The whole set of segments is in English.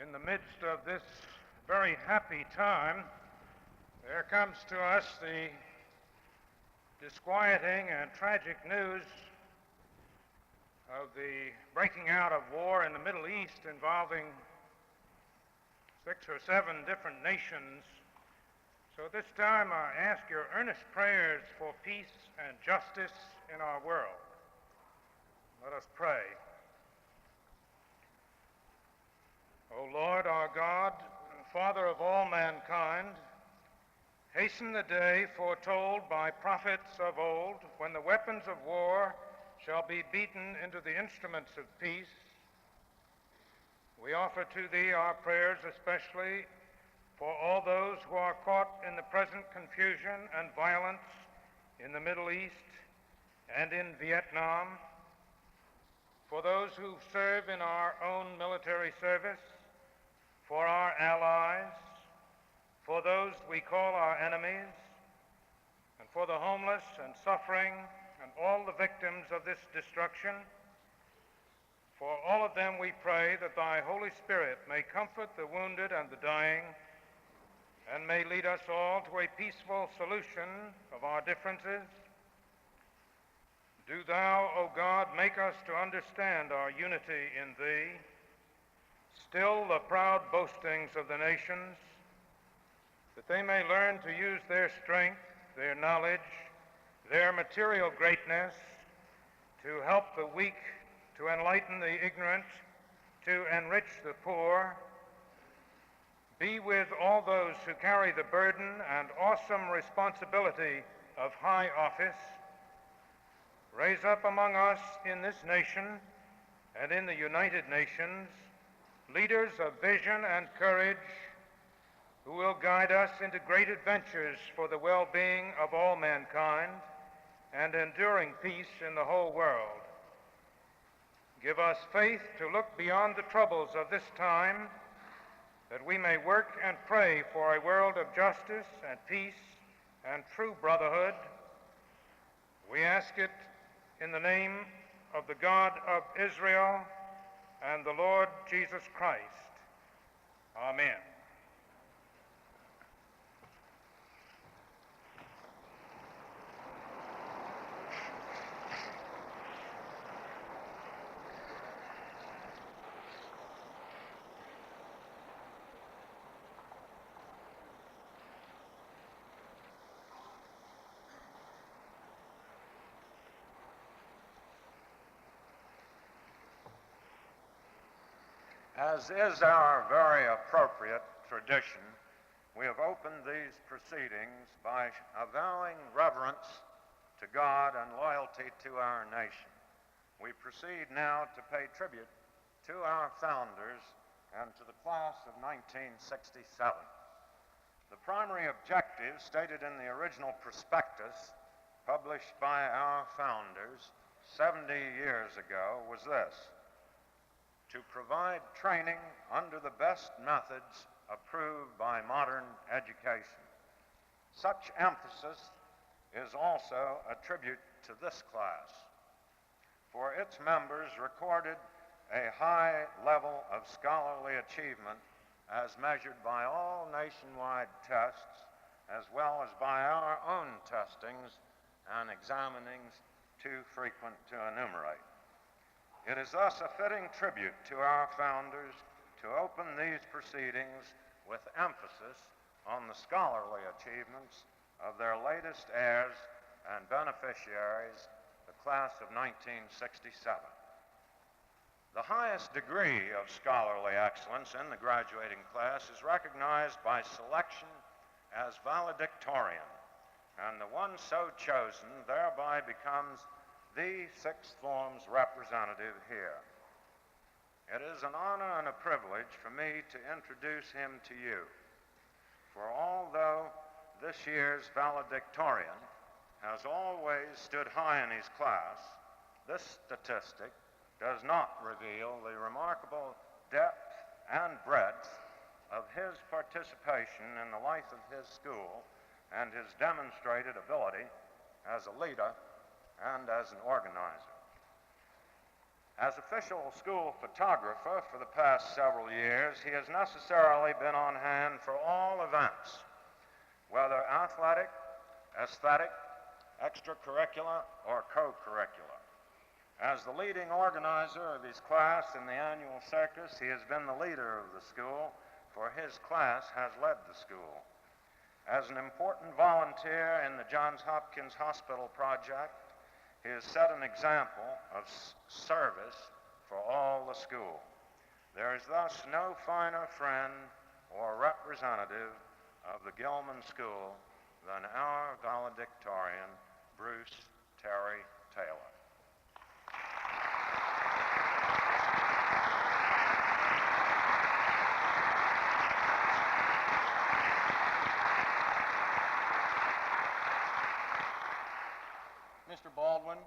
In the midst of this very happy time, there comes to us the disquieting and tragic news of the breaking out of war in the Middle East involving 6 or 7 different nations. So at this time, I ask your earnest prayers for peace and justice in our world. Let us pray. O Lord our God, Father of all mankind, hasten the day foretold by prophets of old, when the weapons of war shall be beaten into the instruments of peace. We offer to Thee our prayers, especially for all those who are caught in the present confusion and violence in the Middle East and in Vietnam, for those who serve in our own military service, for our allies, for those we call our enemies, and for the homeless and suffering and all the victims of this destruction. For all of them we pray that Thy Holy Spirit may comfort the wounded and the dying, and may lead us all to a peaceful solution of our differences. Do Thou, O God, make us to understand our unity in Thee, still the proud boastings of the nations, that they may learn to use their strength, their knowledge, their material greatness to help the weak, to enlighten the ignorant, to enrich the poor. Be with all those who carry the burden and awesome responsibility of high office. Raise up among us in this nation and in the United Nations leaders of vision and courage who will guide us into great adventures for the well-being of all mankind and enduring peace in the whole world. Give us faith to look beyond the troubles of this time, that we may work and pray for a world of justice and peace and true brotherhood. We ask it in the name of the God of Israel and the Lord Jesus Christ. Amen. As is our very appropriate tradition, we have opened these proceedings by avowing reverence to God and loyalty to our nation. We proceed now to pay tribute to our founders and to the class of 1967. The primary objective stated in the original prospectus published by our founders 70 years ago was this: to provide training under the best methods approved by modern education. Such emphasis is also a tribute to this class, for its members recorded a high level of scholarly achievement as measured by all nationwide tests, as well as by our own testings and examinings too frequent to enumerate. It is thus a fitting tribute to our founders to open these proceedings with emphasis on the scholarly achievements of their latest heirs and beneficiaries, the class of 1967. The highest degree of scholarly excellence in the graduating class is recognized by selection as valedictorian, and the one so chosen thereby becomes the sixth form's representative here. It is an honor and a privilege for me to introduce him to you, for although this year's valedictorian has always stood high in his class, this statistic does not reveal the remarkable depth and breadth of his participation in the life of his school and his demonstrated ability as a leader and as an organizer. As official school photographer for the past several years, he has necessarily been on hand for all events, whether athletic, aesthetic, extracurricular, or co-curricular. As the leading organizer of his class in the annual circus, he has been the leader of the school, for his class has led the school. As an important volunteer in the Johns Hopkins Hospital project, he has set an example of service for all the school. There is thus no finer friend or representative of the Gilman School than our valedictorian, Bruce Terry Taylor. Mr. Baldwin,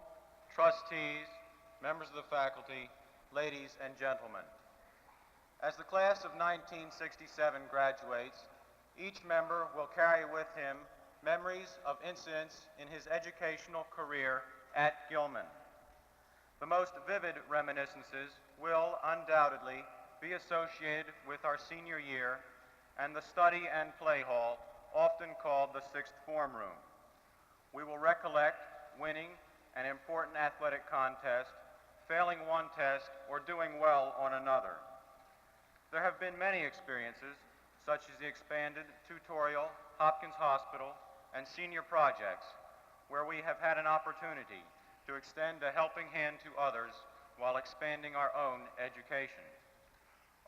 trustees, members of the faculty, ladies and gentlemen. As the class of 1967 graduates, each member will carry with him memories of incidents in his educational career at Gilman. The most vivid reminiscences will undoubtedly be associated with our senior year and the study and play hall, often called the sixth form room. We will recollect winning an important athletic contest, failing one test, or doing well on another. There have been many experiences, such as the expanded tutorial, Hopkins Hospital, and senior projects, where we have had an opportunity to extend a helping hand to others while expanding our own education.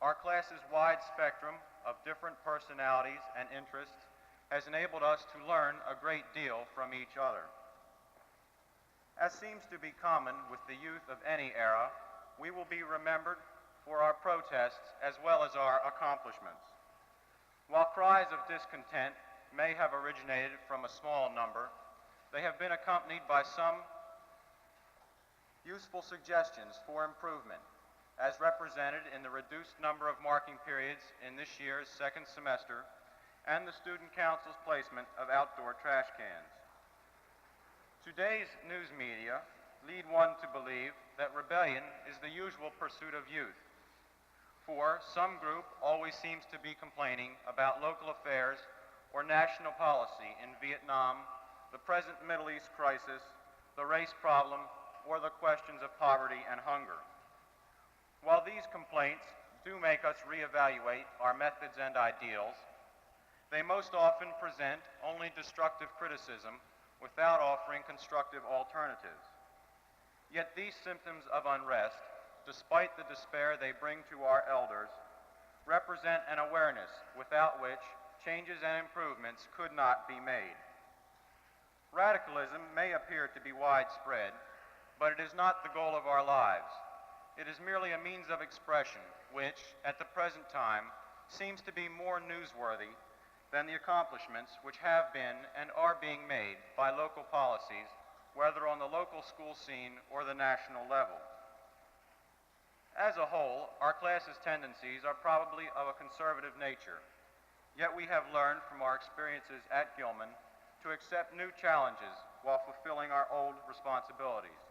Our class's wide spectrum of different personalities and interests has enabled us to learn a great deal from each other. As seems to be common with the youth of any era, we will be remembered for our protests as well as our accomplishments. While cries of discontent may have originated from a small number, they have been accompanied by some useful suggestions for improvement, as represented in the reduced number of marking periods in this year's second semester and the Student Council's placement of outdoor trash cans. Today's news media lead one to believe that rebellion is the usual pursuit of youth, for some group always seems to be complaining about local affairs or national policy in Vietnam, the present Middle East crisis, the race problem, or the questions of poverty and hunger. While these complaints do make us reevaluate our methods and ideals, they most often present only destructive criticism without offering constructive alternatives. Yet these symptoms of unrest, despite the despair they bring to our elders, represent an awareness without which changes and improvements could not be made. Radicalism may appear to be widespread, but it is not the goal of our lives. It is merely a means of expression which, at the present time, seems to be more newsworthy than the accomplishments which have been and are being made by local policies, whether on the local school scene or the national level. As a whole, our class's tendencies are probably of a conservative nature, yet we have learned from our experiences at Gilman to accept new challenges while fulfilling our old responsibilities.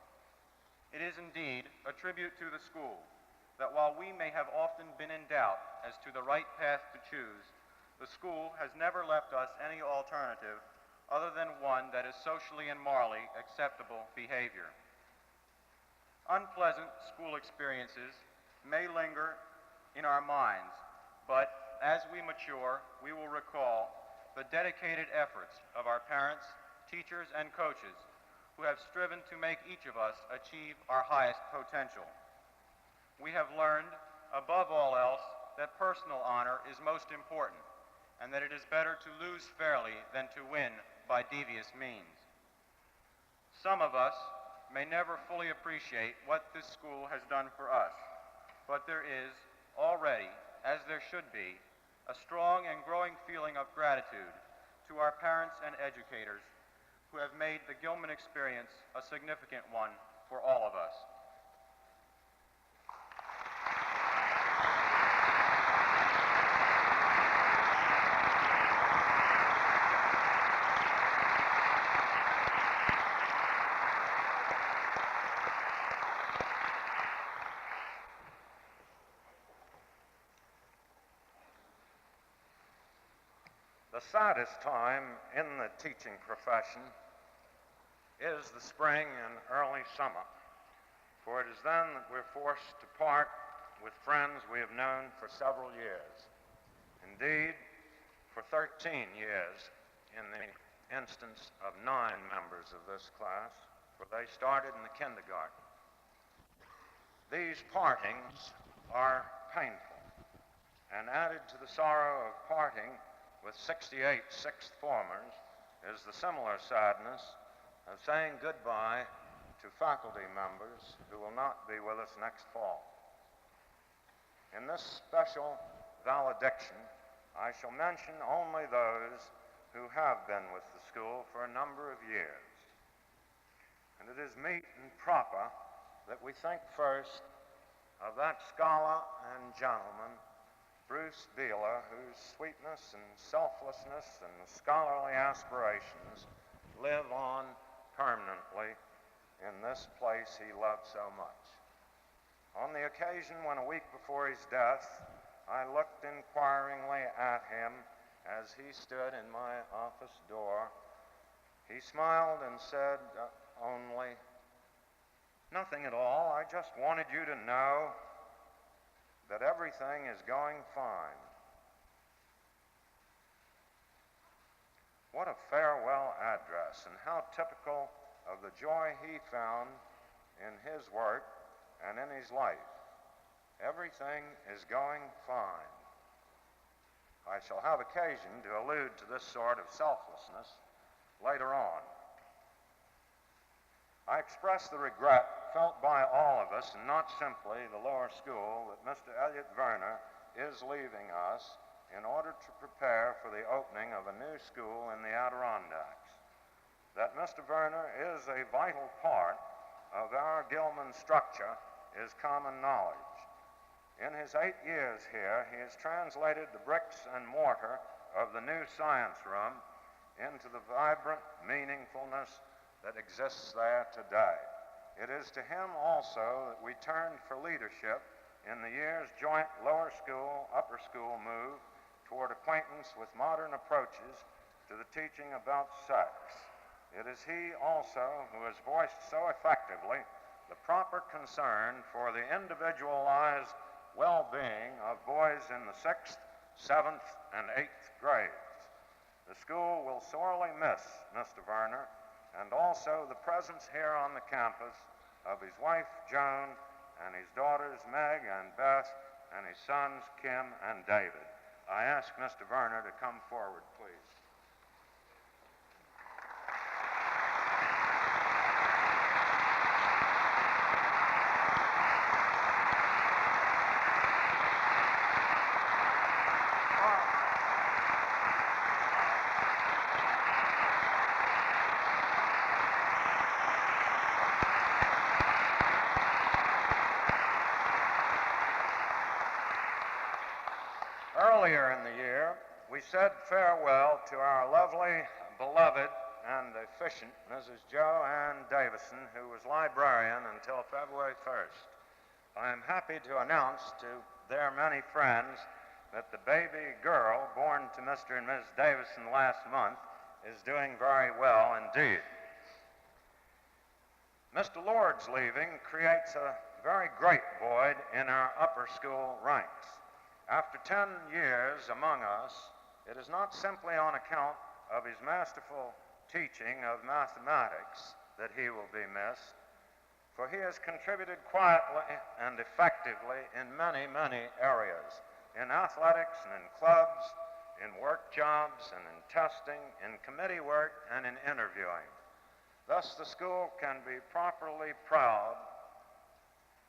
It is indeed a tribute to the school that while we may have often been in doubt as to the right path to choose, the school has never left us any alternative other than one that is socially and morally acceptable behavior. Unpleasant school experiences may linger in our minds, but as we mature, we will recall the dedicated efforts of our parents, teachers, and coaches who have striven to make each of us achieve our highest potential. We have learned, above all else, that personal honor is most important, and that it is better to lose fairly than to win by devious means. Some of us may never fully appreciate what this school has done for us, but there is already, as there should be, a strong and growing feeling of gratitude to our parents and educators who have made the Gilman experience a significant one for all of us. The saddest time in the teaching profession is the spring and early summer, for it is then that we're forced to part with friends we have known for several years. Indeed, for 13 years in the instance of 9 members of this class, for they started in the kindergarten. These partings are painful, and added to the sorrow of parting with 68 sixth formers is the similar sadness of saying goodbye to faculty members who will not be with us next fall. In this special valediction, I shall mention only those who have been with the school for a number of years. And it is meet and proper that we think first of that scholar and gentleman, Bruce Beeler, whose sweetness and selflessness and scholarly aspirations live on permanently in this place he loved so much. On the occasion when a week before his death, I looked inquiringly at him as he stood in my office door. He smiled and said only, "Nothing at all. I just wanted you to know that everything is going fine." What a farewell address, and how typical of the joy he found in his work and in his life. Everything is going fine. I shall have occasion to allude to this sort of selflessness later on. I express the regret felt by all of us, and not simply the lower school, that Mr. Elliott Werner is leaving us in order to prepare for the opening of a new school in the Adirondacks. That Mr. Werner is a vital part of our Gilman structure is common knowledge. In his 8 years here, he has translated the bricks and mortar of the new science room into the vibrant meaningfulness that exists there today. It is to him also that we turned for leadership in the year's joint lower school, upper school move toward acquaintance with modern approaches to the teaching about sex. It is he also who has voiced so effectively the proper concern for the individualized well-being of boys in the 6th, 7th, and 8th grades. The school will sorely miss Mr. Werner, and also the presence here on the campus of his wife, Joan, and his daughters, Meg and Beth, and his sons, Kim and David. I ask Mr. Werner to come forward, please. Earlier in the year, we said farewell to our lovely, beloved, and efficient Mrs. Jo Ann Davison, who was librarian until February 1st. I am happy to announce to their many friends that the baby girl born to Mr. and Ms. Davison last month is doing very well indeed. Mr. Lord's leaving creates a very great void in our upper school ranks. After 10 years among us, it is not simply on account of his masterful teaching of mathematics that he will be missed, for he has contributed quietly and effectively in many, many areas, in athletics and in clubs, in work jobs and in testing, in committee work and in interviewing. Thus, the school can be properly proud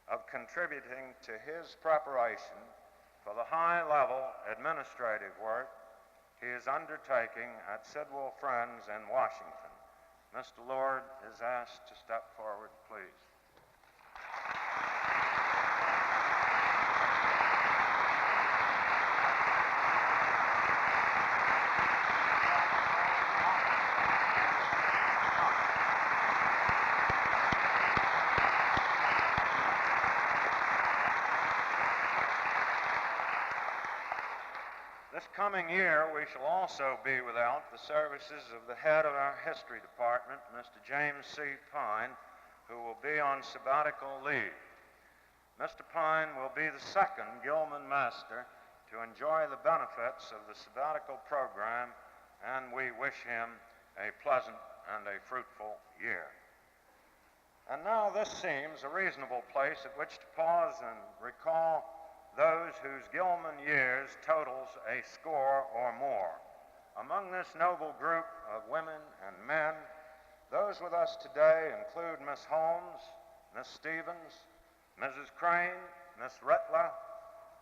of contributing to his preparation for the high-level administrative work he is undertaking at Sidwell Friends in Washington. Mr. Lord is asked to step forward, please. This coming year, we shall also be without the services of the head of our history department, Mr. James C. Pine, who will be on sabbatical leave. Mr. Pine will be the second Gilman master to enjoy the benefits of the sabbatical program, and we wish him a pleasant and a fruitful year. And now this seems a reasonable place at which to pause and recall those whose Gilman years totals a score or more. Among this noble group of women and men, those with us today include Miss Holmes, Miss Stevens, Mrs. Crane, Miss Rittler,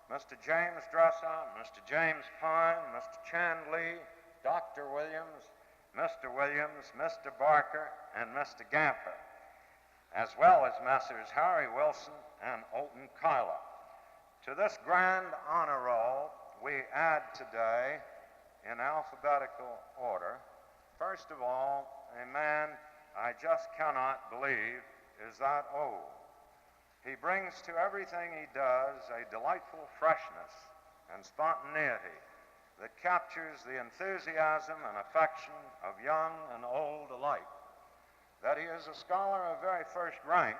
Mr. James Dresser, Mr. James Pine, Mr. Chandlee, Dr. Williams, Mr. Barker, and Mr. Gamper, as well as Messrs. Harry Wilson and Olton Kyler. To this grand honor roll, we add today, in alphabetical order, first of all, a man I just cannot believe is that old. He brings to everything he does a delightful freshness and spontaneity that captures the enthusiasm and affection of young and old alike. That he is a scholar of very first rank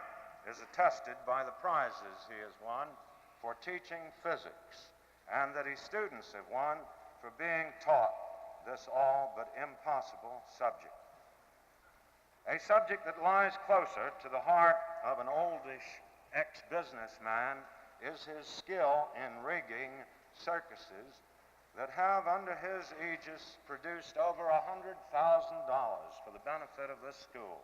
is attested by the prizes he has won for teaching physics, and that his students have won for being taught this all but impossible subject. A subject that lies closer to the heart of an oldish ex-businessman is his skill in rigging circuses that have under his aegis produced over $100,000 for the benefit of this school.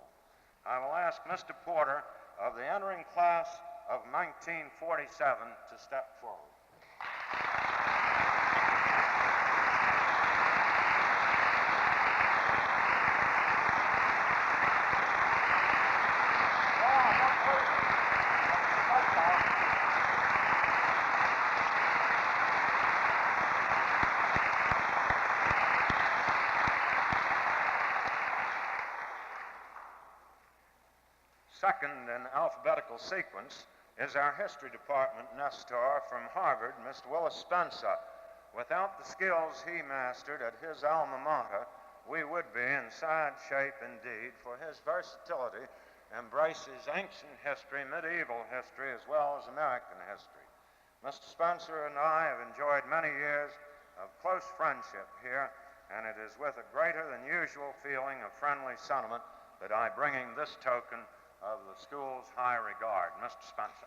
I will ask Mr. Porter of the entering class of 1947 to step forward. Second in alphabetical sequence is our history department Nestor from Harvard, Mr. Willis Spencer. Without the skills he mastered at his alma mater, we would be in sad shape indeed, for his versatility embraces ancient history, medieval history, as well as American history. Mr. Spencer and I have enjoyed many years of close friendship here, and it is with a greater than usual feeling of friendly sentiment that I bring him this token of the school's high regard. Mr. Spencer.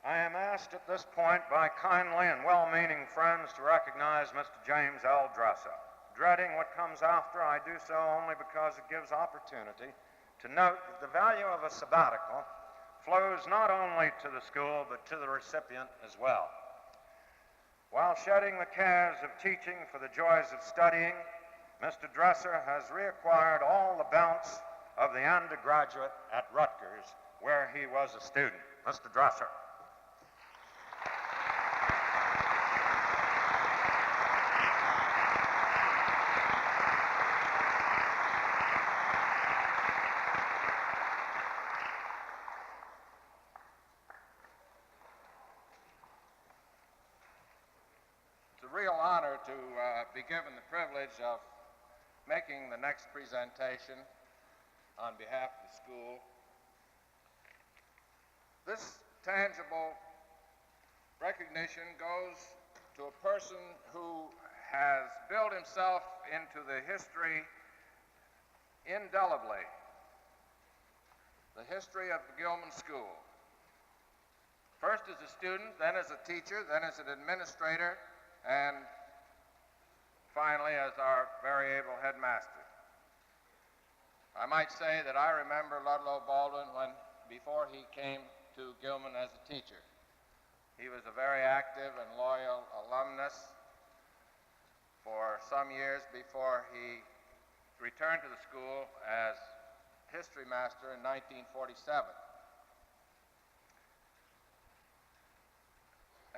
I am asked at this point by kindly and well-meaning friends to recognize Mr. James L. Dresser. Dreading what comes after, I do so only because it gives opportunity to note that the value of a sabbatical flows not only to the school, but to the recipient as well. While shedding the cares of teaching for the joys of studying, Mr. Dresser has reacquired all the bounce of the undergraduate at Rutgers, where he was a student. Mr. Dresser. Be given the privilege of making the next presentation on behalf of the school. This tangible recognition goes to a person who has built himself into the history indelibly, the history of the Gilman School. First as a student, then as a teacher, then as an administrator, and finally as our very able headmaster. I might say that I remember Ludlow Baldwin before he came to Gilman as a teacher. He was a very active and loyal alumnus for some years before he returned to the school as history master in 1947.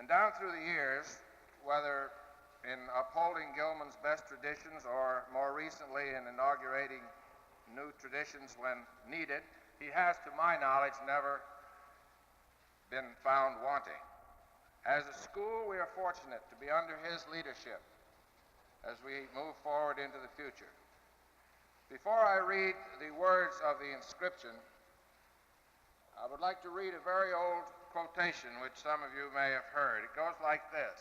And down through the years, whether in upholding Gilman's best traditions or more recently in inaugurating new traditions when needed, he has, to my knowledge, never been found wanting. As a school, we are fortunate to be under his leadership as we move forward into the future. Before I read the words of the inscription, I would like to read a very old quotation which some of you may have heard. It goes like this: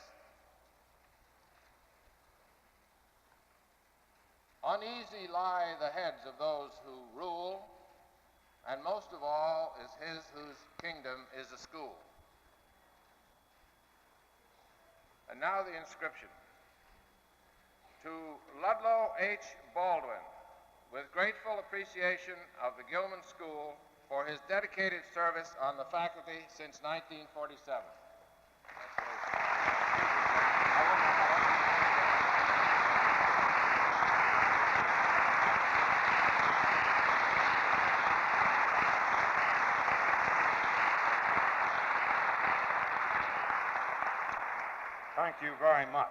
"Uneasy lie the heads of those who rule, and most of all is his whose kingdom is a school." And now the inscription. To Ludlow H. Baldwin, with grateful appreciation of the Gilman School for his dedicated service on the faculty since 1947. Thank you very much.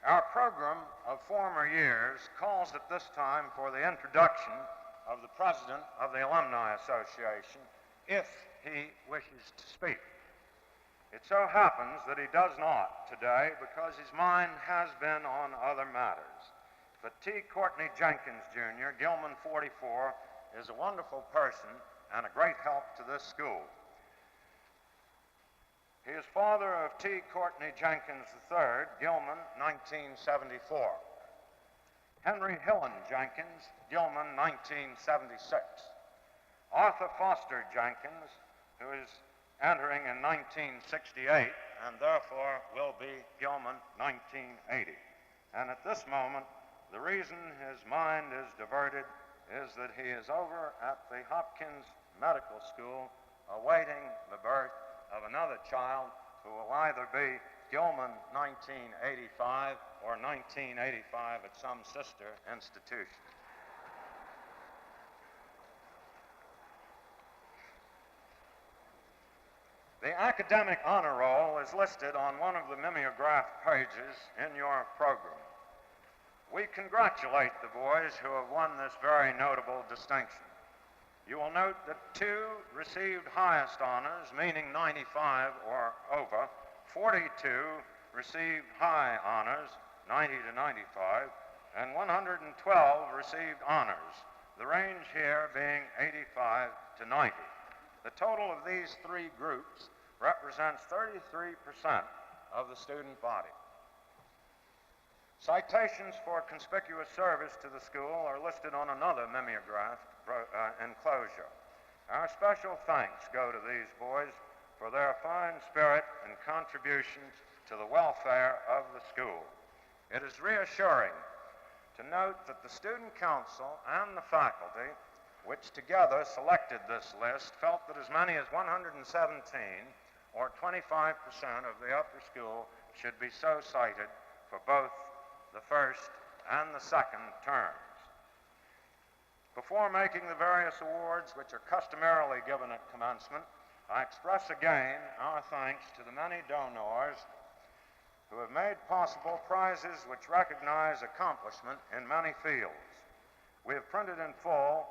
Our program of former years calls at this time for the introduction of the President of the Alumni Association, if he wishes to speak. It so happens that he does not today because his mind has been on other matters. But T. Courtney Jenkins, Jr., Gilman 44, is a wonderful person and a great help to this school. He is father of T. Courtney Jenkins III, Gilman, 1974. Henry Hillen Jenkins, Gilman, 1976. Arthur Foster Jenkins, who is entering in 1968 and therefore will be Gilman, 1980. And at this moment, the reason his mind is diverted is that he is over at the Hopkins Medical School awaiting the birth of another child who will either be Gilman 1985 or 1985 at some sister institution. The academic honor roll is listed on one of the mimeograph pages in your program. We congratulate the boys who have won this very notable distinction. You will note that 2 received highest honors, meaning 95 or over. 42 received high honors, 90 to 95, and 112 received honors, the range here being 85 to 90. The total of these 3 groups represents 33% of the student body. Citations for conspicuous service to the school are listed on another mimeograph enclosure. Our special thanks go to these boys for their fine spirit and contributions to the welfare of the school. It is reassuring to note that the student council and the faculty, which together selected this list, felt that as many as 117, or 25% of the upper school, should be so cited for both the first and the second terms. Before making the various awards which are customarily given at commencement, I express again our thanks to the many donors who have made possible prizes which recognize accomplishment in many fields. We have printed in full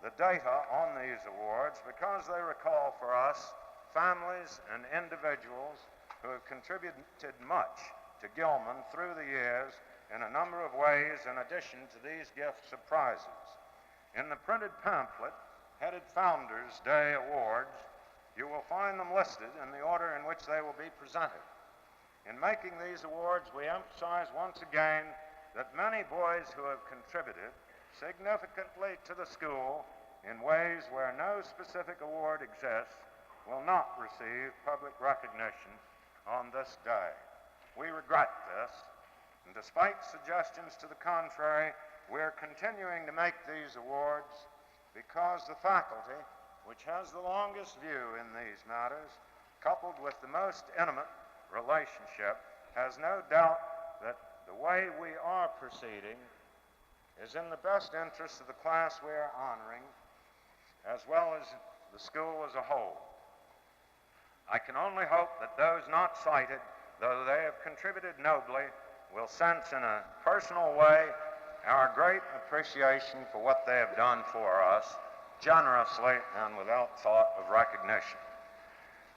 the data on these awards because they recall for us families and individuals who have contributed much to Gilman through the years in a number of ways in addition to these gifts of prizes. In the printed pamphlet, headed Founders Day Awards, you will find them listed in the order in which they will be presented. In making these awards, we emphasize once again that many boys who have contributed significantly to the school in ways where no specific award exists will not receive public recognition on this day. We regret this, and despite suggestions to the contrary, we're continuing to make these awards because the faculty, which has the longest view in these matters, coupled with the most intimate relationship, has no doubt that the way we are proceeding is in the best interest of the class we are honoring, as well as the school as a whole. I can only hope that those not cited, though they have contributed nobly, will sense in a personal way our great appreciation for what they have done for us, generously and without thought of recognition.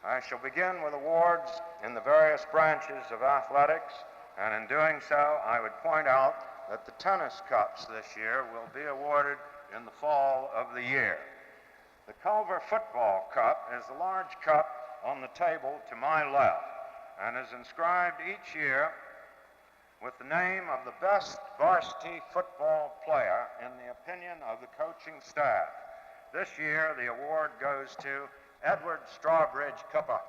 I shall begin with awards in the various branches of athletics, and in doing so, I would point out that the tennis cups this year will be awarded in the fall of the year. The Culver Football Cup is the large cup on the table to my left and is inscribed each year with the name of the best varsity football player in the opinion of the coaching staff. This year, the award goes to Edward Strawbridge Cooper.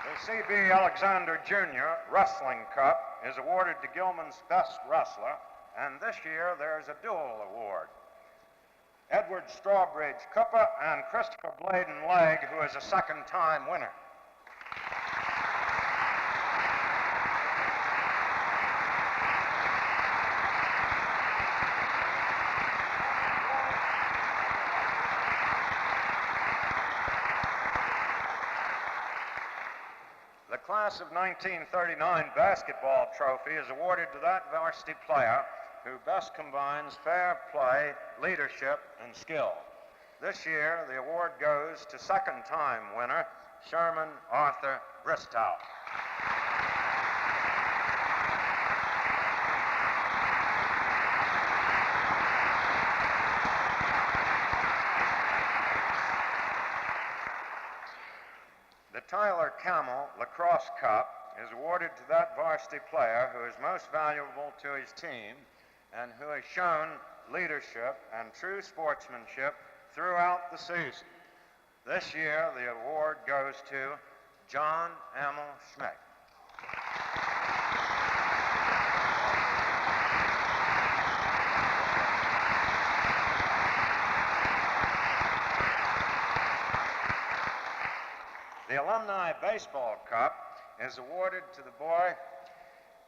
The C.B. Alexander Jr. Wrestling Cup is awarded to Gilman's best wrestler, and this year there's a dual award. Edward Strawbridge Cooper and Christopher Bladen Legg, who is a second-time winner. The class of 1939 basketball trophy is awarded to that varsity player who best combines fair play, leadership, and skill. This year, the award goes to second-time winner Sherman Arthur Bristow. The Tyler Camel Lacrosse Cup is awarded to that varsity player who is most valuable to his team and who has shown leadership and true sportsmanship throughout the season. This year, the award goes to John Emil Schmidt. The Alumni Baseball Cup is awarded to the boy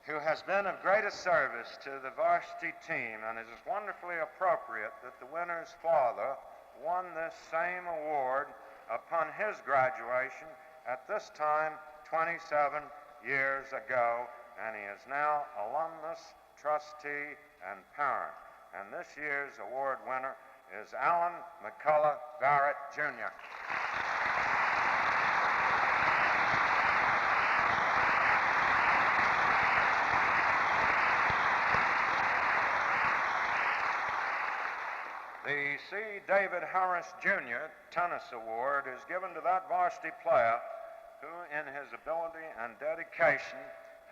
who has been of greatest service to the varsity team, and it is wonderfully appropriate that the winner's father won this same award upon his graduation at this time 27 years ago, and he is now alumnus, trustee, and parent. And this year's award winner is Alan McCullough Barrett, Jr. The C. David Harris, Jr. Tennis Award is given to that varsity player who, in his ability and dedication,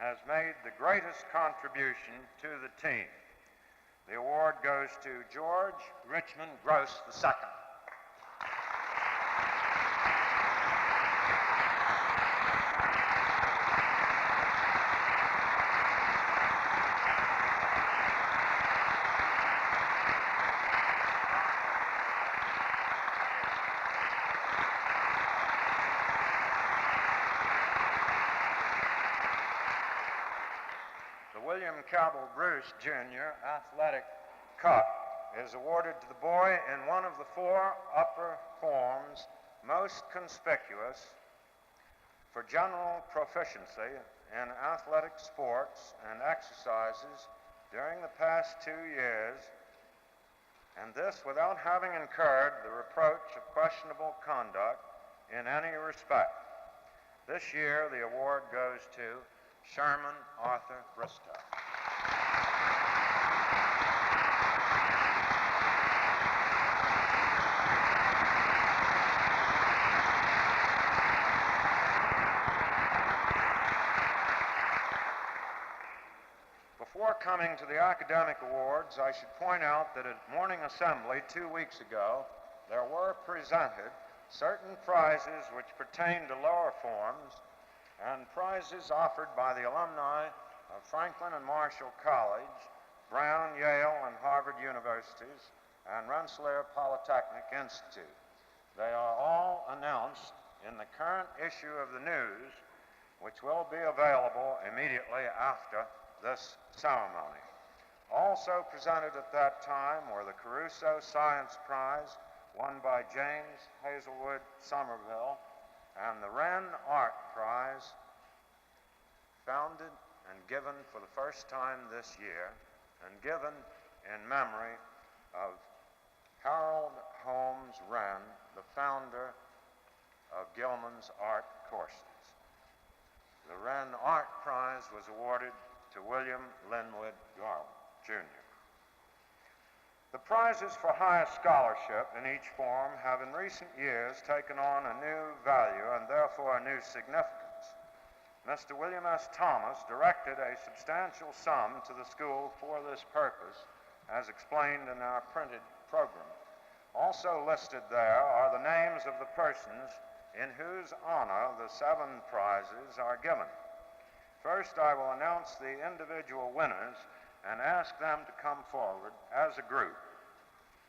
has made the greatest contribution to the team. The award goes to George Richmond Gross II. William Cabell Bruce, Jr. Athletic Cup is awarded to the boy in one of the four upper forms most conspicuous for general proficiency in athletic sports and exercises during the past 2 years, and this without having incurred the reproach of questionable conduct in any respect. This year, the award goes to Sherman Arthur Bristow. Before coming to the academic awards, I should point out that at morning assembly 2 weeks ago, there were presented certain prizes which pertain to lower forms and prizes offered by the alumni of Franklin and Marshall College, Brown, Yale, and Harvard Universities, and Rensselaer Polytechnic Institute. They are all announced in the current issue of the News, which will be available immediately after this ceremony. Also presented at that time were the Caruso Science Prize, won by James Hazelwood Somerville, and the Wren Art Prize, founded and given for the first time this year, and given in memory of Harold Holmes Wren, the founder of Gilman's art courses. The Wren Art Prize was awarded to William Linwood Garland, Jr. The prizes for highest scholarship in each form have in recent years taken on a new value and therefore a new significance. Mr. William S. Thomas directed a substantial sum to the school for this purpose, as explained in our printed program. Also listed there are the names of the persons in whose honor the 7 prizes are given. First, I will announce the individual winners and ask them to come forward as a group.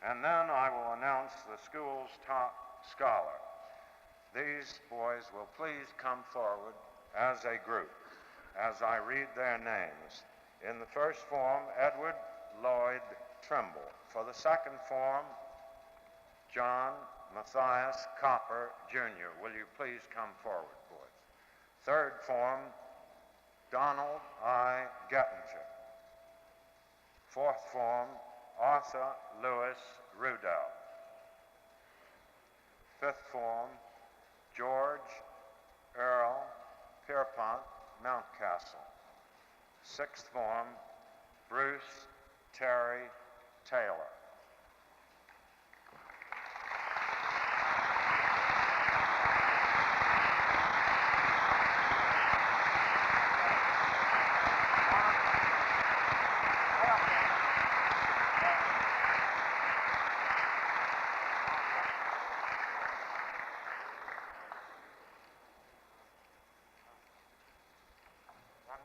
And then I will announce the school's top scholar. These boys will please come forward as a group as I read their names. In the first form, Edward Lloyd Trimble. For the second form, John Matthias Copper, Jr. Will you please come forward, boys? Third form, Donald I. Gettinger. Fourth form, Arthur Lewis Rudell. Fifth form, George Earl Pierpont Mountcastle. Sixth form, Bruce Terry Taylor.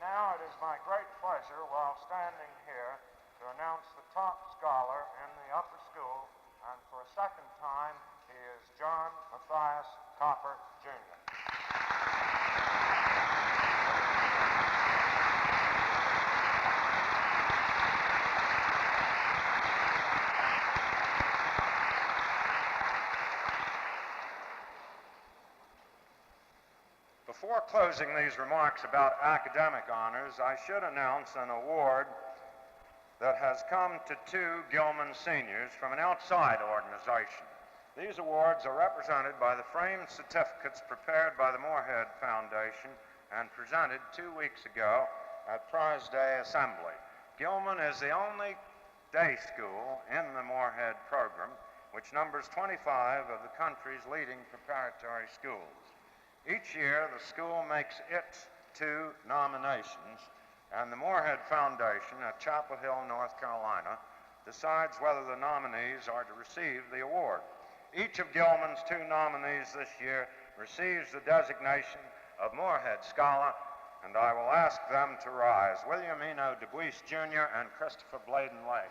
Now it is my great pleasure, while standing here, to announce the top scholar in the upper school, and for a second time, he is John Matthias Copper, Jr. Before closing these remarks about academic honors, I should announce an award that has come to 2 Gilman seniors from an outside organization. These awards are represented by the framed certificates prepared by the Moorhead Foundation and presented 2 weeks ago at Prize Day Assembly. Gilman is the only day school in the Moorhead program, which numbers 25 of the country's leading preparatory schools. Each year, the school makes its 2 nominations, and the Moorhead Foundation at Chapel Hill, North Carolina, decides whether the nominees are to receive the award. Each of Gilman's 2 nominees this year receives the designation of Moorhead Scholar, and I will ask them to rise. William Eno DeBuise, Jr. and Christopher Bladen Lake.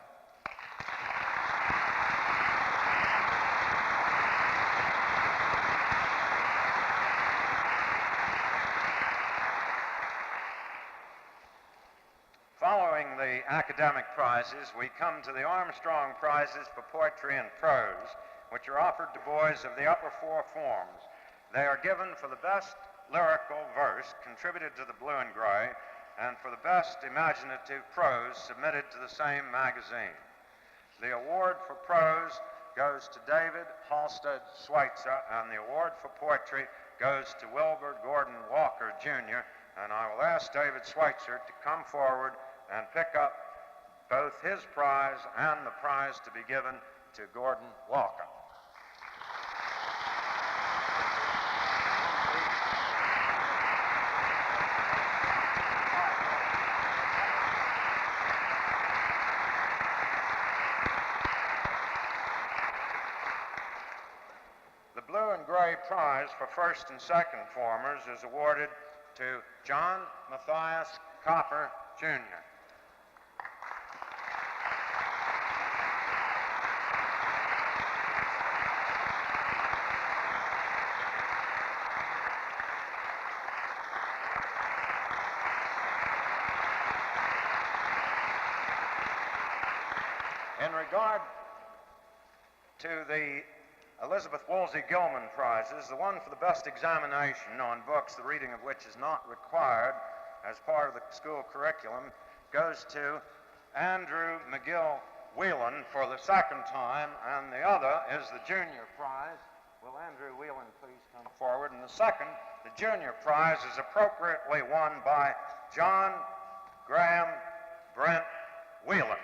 Following the academic prizes, we come to the Armstrong Prizes for Poetry and Prose, which are offered to boys of the upper 4 forms. They are given for the best lyrical verse contributed to the Blue and Gray, and for the best imaginative prose submitted to the same magazine. The award for prose goes to David Halstead Schweitzer, and the award for poetry goes to Wilbur Gordon Walker, Jr., and I will ask David Schweitzer to come forward and pick up both his prize and the prize to be given to Gordon Walker. The Blue and Gray Prize for first and second formers is awarded to John Matthias Copper, Jr. regard to the Elizabeth Woolsey Gilman prizes, the one for the best examination on books, the reading of which is not required as part of the school curriculum, goes to Andrew McGill Whelan for the second time, and the other is the junior prize. Will Andrew Whelan please come forward? And the second, the junior prize, is appropriately won by John Graham Brent Whelan.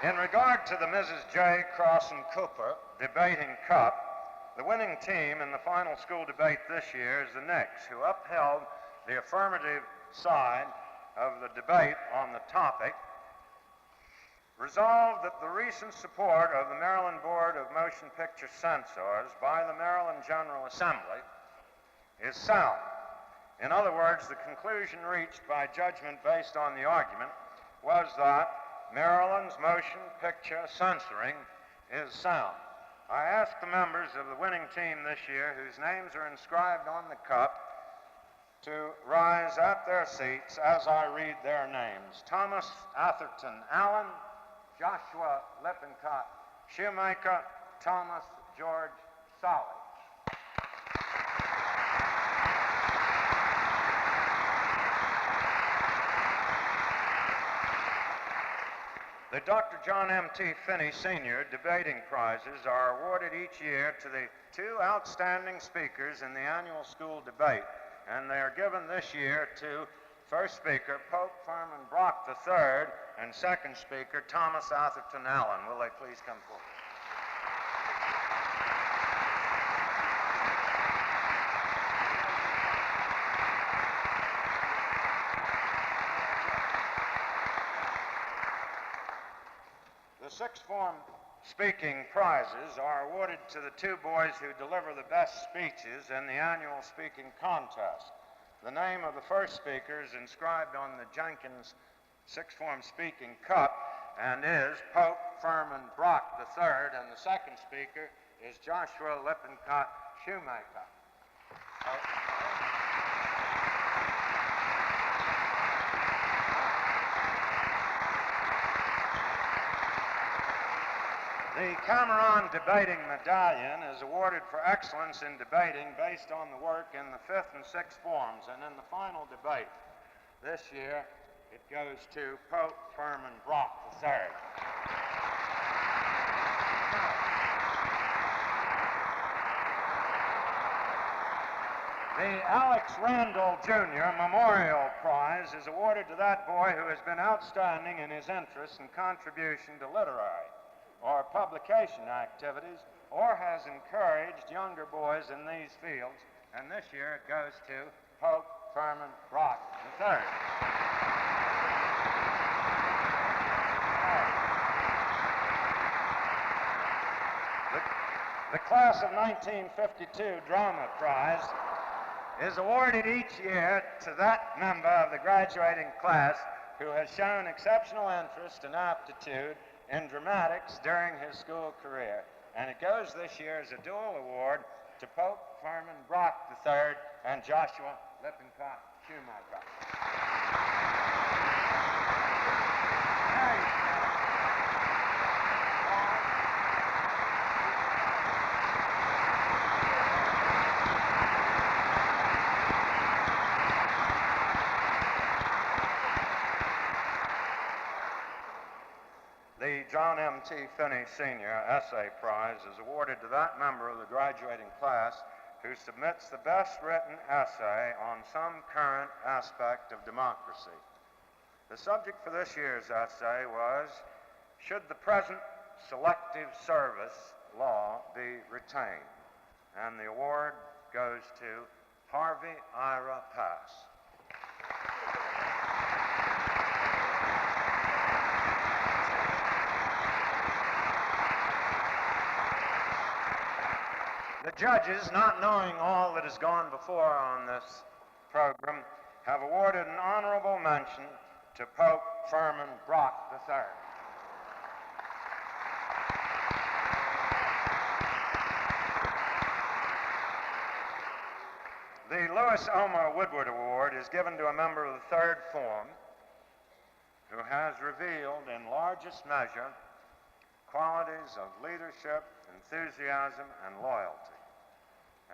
In regard to the Mrs. J. Crossan Cooper Debating Cup, the winning team in the final school debate this year is the Knicks, who upheld the affirmative side of the debate on the topic, resolved that the recent support of the Maryland Board of Motion Picture Censors by the Maryland General Assembly is sound. In other words, the conclusion reached by judgment based on the argument was that Maryland's motion picture censoring is sound. I ask the members of the winning team this year, whose names are inscribed on the cup, to rise at their seats as I read their names. Thomas Atherton Allen, Joshua Lippincott Shoemaker, Thomas George Solly. The Dr. John M.T. Finney Sr. debating prizes are awarded each year to the two outstanding speakers in the annual school debate, and they are given this year to first speaker Pope Furman Brock III and second speaker Thomas Atherton Allen. Will they please come forward? The sixth form speaking prizes are awarded to the two boys who deliver the best speeches in the annual speaking contest. The name of the first speaker is inscribed on the Jenkins sixth form speaking cup and is Pope Furman Brock III, and the second speaker is Joshua Lippincott Shoemaker. The Cameron Debating Medallion is awarded for excellence in debating based on the work in the fifth and sixth forms, and in the final debate this year it goes to Pope Furman Brock III. The Alex Randall Jr. Memorial Prize is awarded to that boy who has been outstanding in his interest and contribution to literary or publication activities, or has encouraged younger boys in these fields, and this year it goes to Pope Furman Brock III. The class of 1952 Drama Prize is awarded each year to that member of the graduating class who has shown exceptional interest and aptitude in dramatics during his school career. And it goes this year as a dual award to Pope Furman Brock III and Joshua Lippincott Shoemaker. The John M.T. Finney Sr. Essay Prize is awarded to that member of the graduating class who submits the best written essay on some current aspect of democracy. The subject for this year's essay was, "Should the present Selective Service law be retained?" And the award goes to Harvey Ira Pass. The judges, not knowing all that has gone before on this program, have awarded an honorable mention to Pope Furman Brock III. The Lewis Omar Woodward Award is given to a member of the third form who has revealed in largest measure qualities of leadership, enthusiasm, and loyalty.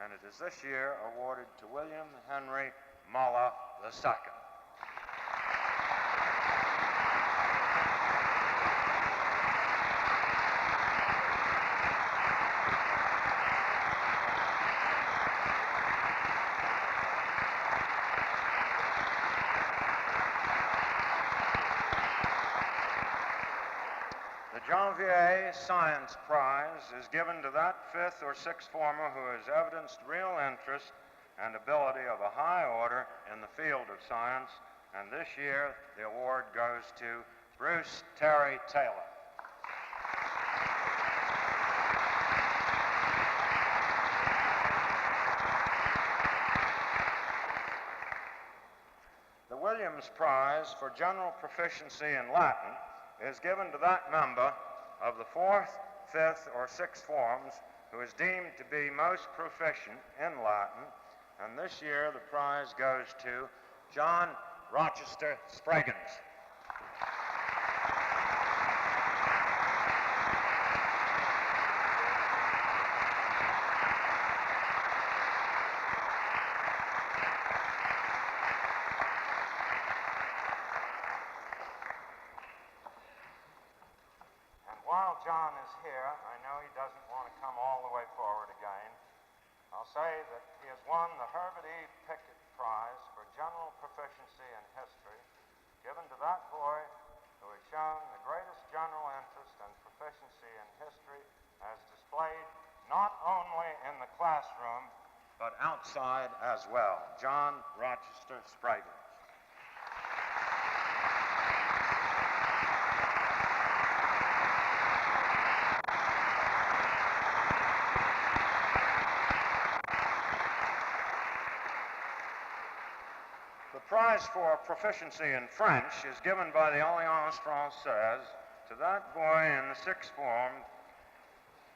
And it is this year awarded to William Henry Muller II. The Janvier Science Prize is given to that fifth or sixth former who has evidenced real interest and ability of a high order in the field of science, and this year the award goes to Bruce Terry Taylor. The Williams Prize for General Proficiency in Latin is given to that member of the fourth, fifth, or sixth forms who is deemed to be most proficient in Latin, and this year the prize goes to John Rochester Spraggins. While John is here, I know he doesn't want to come all the way forward again. I'll say that he has won the Herbert E. Pickett Prize for General Proficiency in History, given to that boy who has shown the greatest general interest and proficiency in history as displayed not only in the classroom, but outside as well. John Rochester Spraggins. The prize for proficiency in French is given by the Alliance Française to that boy in the sixth form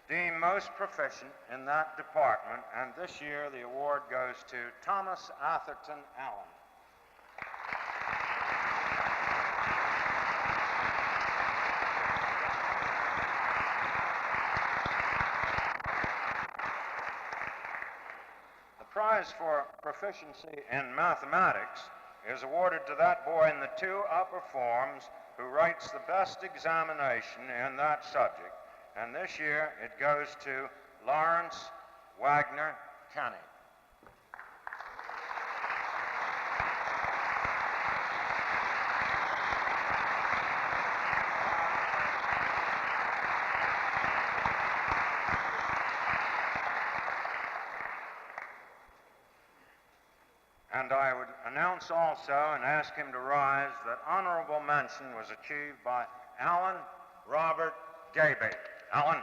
deemed most proficient in that department, and this year the award goes to Thomas Atherton Allen. The prize for proficiency in mathematics is awarded to that boy in the two upper forms who writes the best examination in that subject, and this year it goes to Lawrence Wagner Kenny. And I would announce also and ask him to rise that honorable mention was achieved by Alan Robert Gaby. Alan.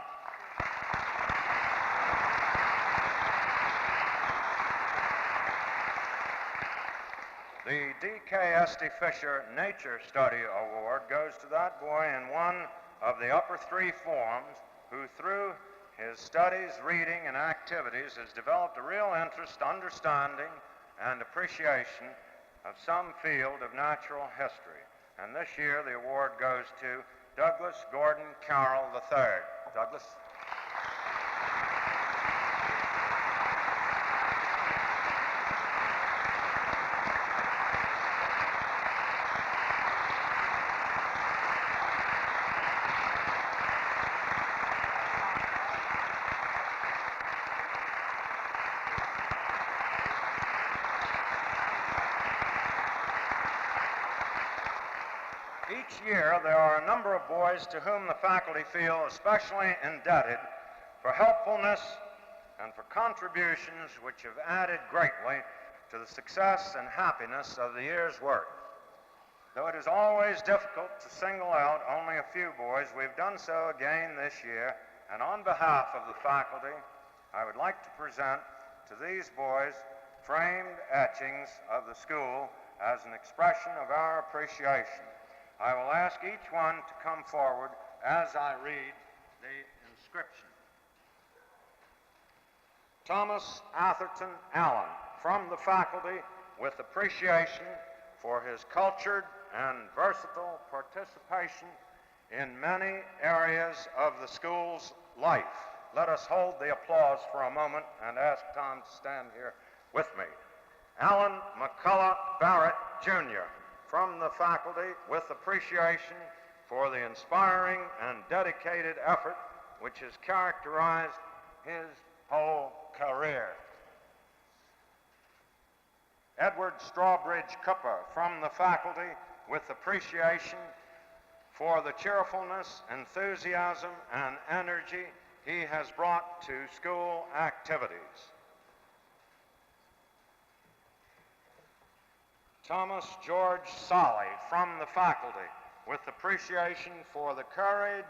The D.K.S.T. Fisher Nature Study Award goes to that boy in one of the upper three forms who, through his studies, reading, and activities, has developed a real interest, understanding, and appreciation of some field of natural history. And this year the award goes to Douglas Gordon Carroll III. Douglas. Each year, there are a number of boys to whom the faculty feel especially indebted for helpfulness and for contributions which have added greatly to the success and happiness of the year's work. Though it is always difficult to single out only a few boys, we've done so again this year, and on behalf of the faculty, I would like to present to these boys framed etchings of the school as an expression of our appreciation. I will ask each one to come forward as I read the inscription. Thomas Atherton Allen, from the faculty, with appreciation for his cultured and versatile participation in many areas of the school's life. Let us hold the applause for a moment and ask Tom to stand here with me. Alan McCullough Barrett, Jr., from the faculty, with appreciation for the inspiring and dedicated effort which has characterized his whole career. Edward Strawbridge Cooper, from the faculty, with appreciation for the cheerfulness, enthusiasm, and energy he has brought to school activities. Thomas George Solly, from the faculty, with appreciation for the courage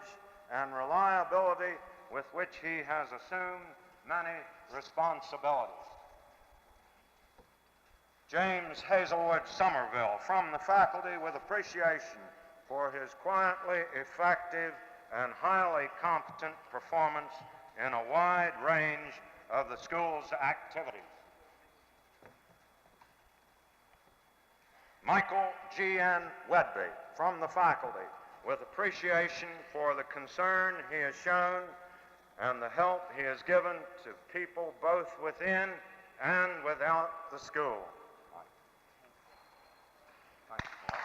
and reliability with which he has assumed many responsibilities. James Hazelwood Somerville, from the faculty, with appreciation for his quietly effective and highly competent performance in a wide range of the school's activities. Michael G.N. Wedby, from the faculty, with appreciation for the concern he has shown and the help he has given to people both within and without the school. Thank you, Paul.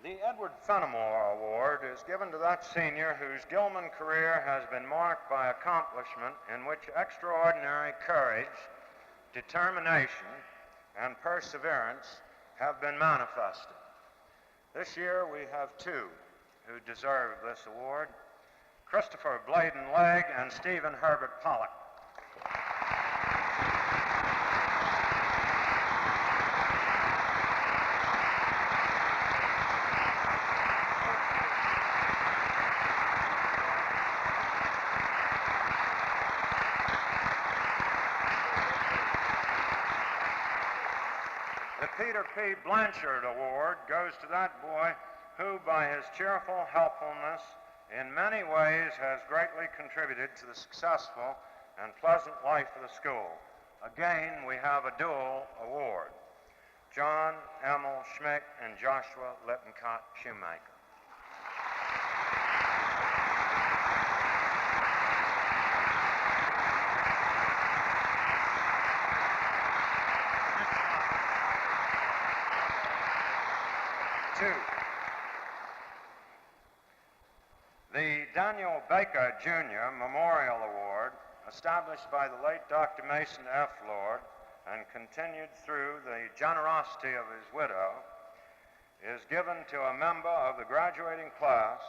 The Edward Fenimore Award is given to that senior whose Gilman career has been marked by accomplishment in which extraordinary courage, determination, and perseverance have been manifested. This year we have two who deserve this award: Christopher Bladen Legg and Stephen Herbert Pollock. Peter P. Blanchard Award goes to that boy who, by his cheerful helpfulness, in many ways has greatly contributed to the successful and pleasant life of the school. Again, we have a dual award: John Emil Schmick and Joshua Lippincott Shoemaker. Two. The Daniel Baker Jr. Memorial Award, established by the late Dr. Mason F. Lord and continued through the generosity of his widow, is given to a member of the graduating class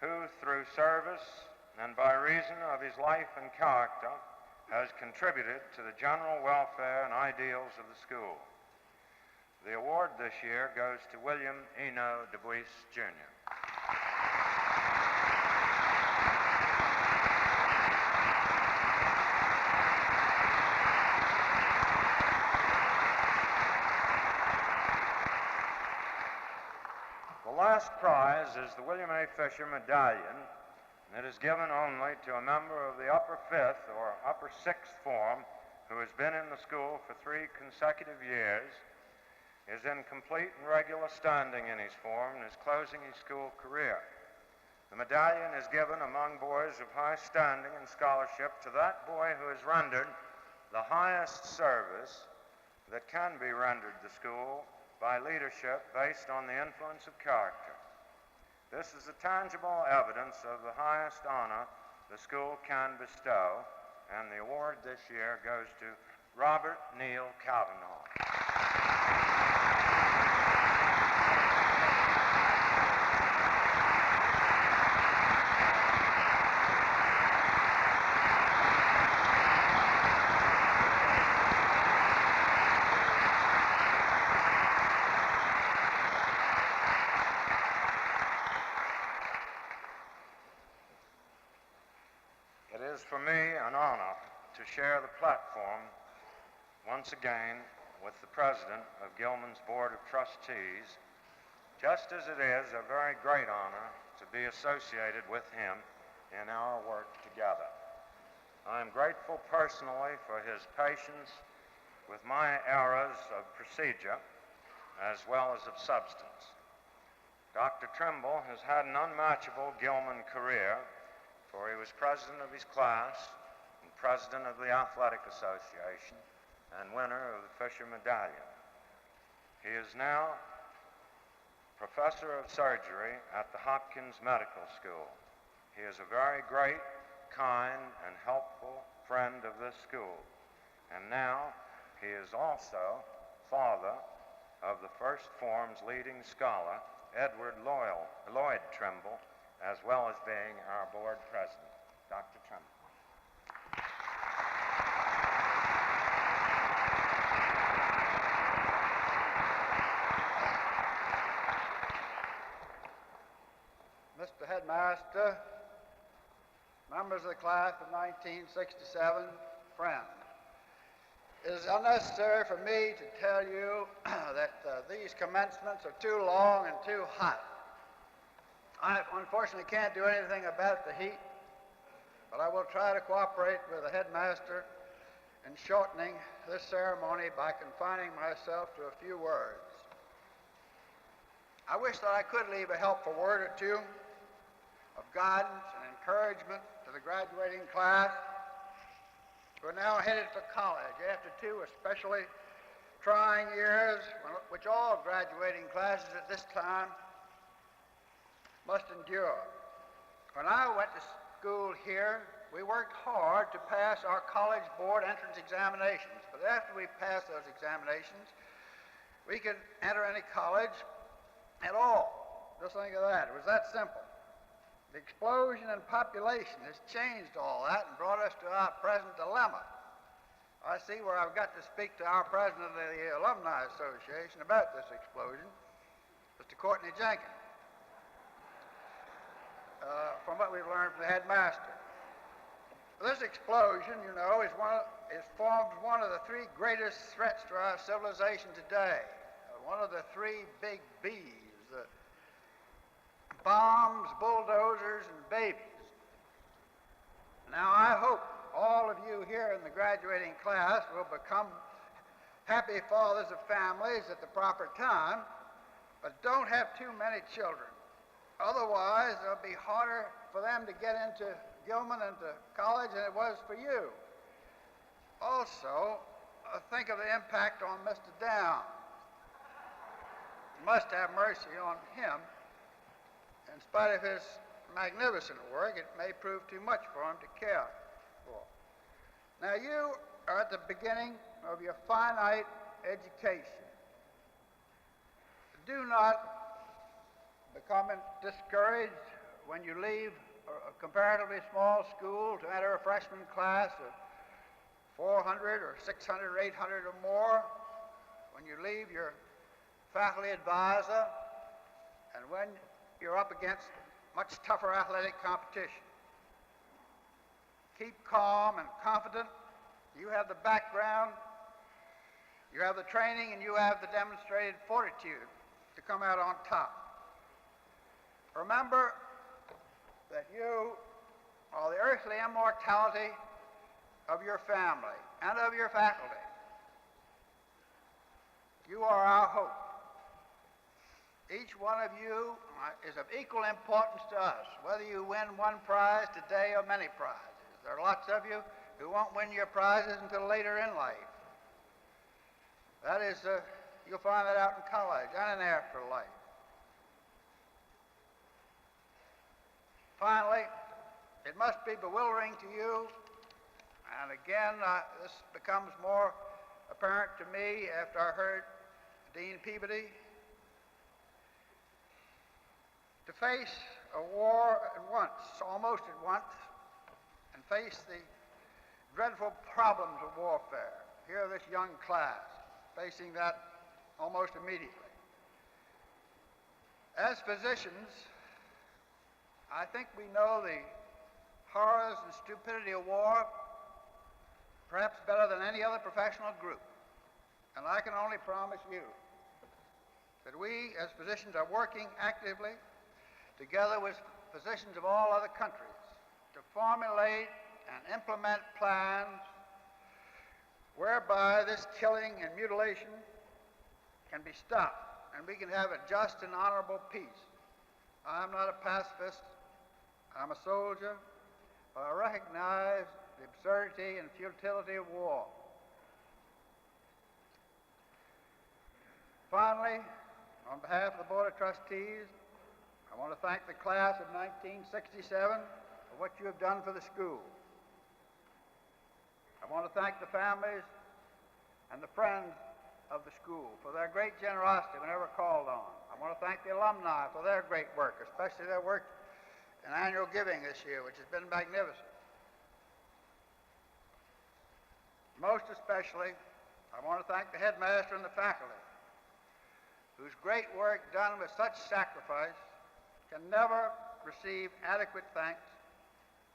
who, through service and by reason of his life and character, has contributed to the general welfare and ideals of the school. The award this year goes to William Eno DuBois, Jr. The last prize is the William A. Fisher Medallion. It is given only to a member of the upper fifth or upper sixth form who has been in the school for 3 consecutive years, is in complete and regular standing in his form, and is closing his school career. The medallion is given among boys of high standing and scholarship to that boy who has rendered the highest service that can be rendered the school by leadership based on the influence of character. This is a tangible evidence of the highest honor the school can bestow, and the award this year goes to Robert Neal Kavanaugh. share the platform once again with the President of Gilman's Board of Trustees, just as it is a very great honor to be associated with him in our work together. I am grateful personally for his patience with my errors of procedure as well as of substance. Dr. Trimble has had an unmatchable Gilman career, for he was president of his class and president of the Athletic Association and winner of the Fisher Medallion. He is now professor of surgery at the Hopkins Medical School. He is a very great, kind, and helpful friend of this school. And now he is also father of the first form's leading scholar, Edward Lloyd Trimble, as well as being our board president. Dr. Trimble. Mr. Headmaster, members of the class of 1967, friends. It is unnecessary for me to tell you that these commencements are too long and too hot. I unfortunately can't do anything about the heat, but I will try to cooperate with the headmaster in shortening this ceremony by confining myself to a few words. I wish that I could leave a helpful word or two of guidance and encouragement to the graduating class who are now headed for college after two especially trying years, which all graduating classes at this time must endure. When I went to school here, we worked hard to pass our college board entrance examinations, but after we passed those examinations, we could enter any college at all. Just think of that. It was that simple. The explosion in population has changed all that and brought us to our present dilemma. I see where I've got to speak to our president of the Alumni Association about this explosion, Mr. Courtney Jenkins, from what we've learned from the headmaster. This explosion, you know, is formed one of the three greatest threats to our civilization today. One of the three big B's. Bombs, bulldozers, and babies. Now, I hope all of you here in the graduating class will become happy fathers of families at the proper time, but don't have too many children. Otherwise, it'll be harder for them to get into Gilman and to college than it was for you. Also, think of the impact on Mr. Downs. You must have mercy on him. In spite of his magnificent work, it may prove too much for him to care for. Now, you are at the beginning of your finite education. Do not become discouraged when you leave a comparatively small school to enter a freshman class of 400 or 600 or 800 or more, when you leave your faculty advisor, and when you're up against much tougher athletic competition. Keep calm and confident. You have the background, you have the training, and you have the demonstrated fortitude to come out on top. Remember that you are the earthly immortality of your family and of your faculty. You are our hope. Each one of you is of equal importance to us, whether you win one prize today or many prizes. There are lots of you who won't win your prizes until later in life. That is, you'll find that out in college and in afterlife. Finally, it must be bewildering to you, and again, this becomes more apparent to me after I heard Dean Peabody, to face a war at once, almost at once, and face the dreadful problems of warfare. Here, this young class facing that almost immediately. As physicians, I think we know the horrors and stupidity of war, perhaps better than any other professional group. And I can only promise you that we as physicians are working actively together with physicians of all other countries to formulate and implement plans whereby this killing and mutilation can be stopped and we can have a just and honorable peace. I'm not a pacifist, I'm a soldier, but I recognize the absurdity and futility of war. Finally, on behalf of the Board of Trustees, I want to thank the class of 1967 for what you have done for the school. I want to thank the families and the friends of the school for their great generosity whenever called on. I want to thank the alumni for their great work, especially their work in annual giving this year, which has been magnificent. Most especially, I want to thank the headmaster and the faculty, whose great work done with such sacrifice can never receive adequate thanks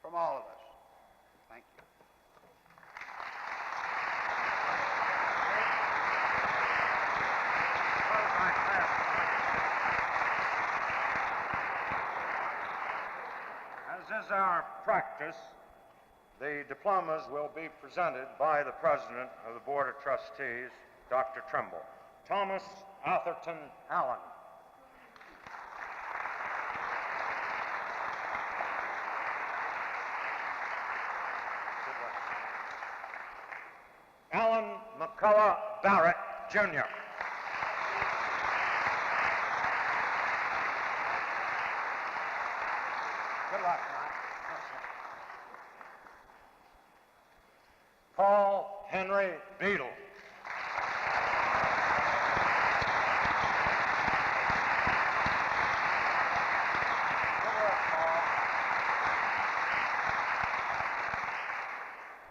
from all of us. Thank you. As is our practice, the diplomas will be presented by the President of the Board of Trustees, Dr. Trimble. Thomas Atherton Allen. Alan McCullough Barrett, Jr. Good luck, Mike. Paul Henry Beadle.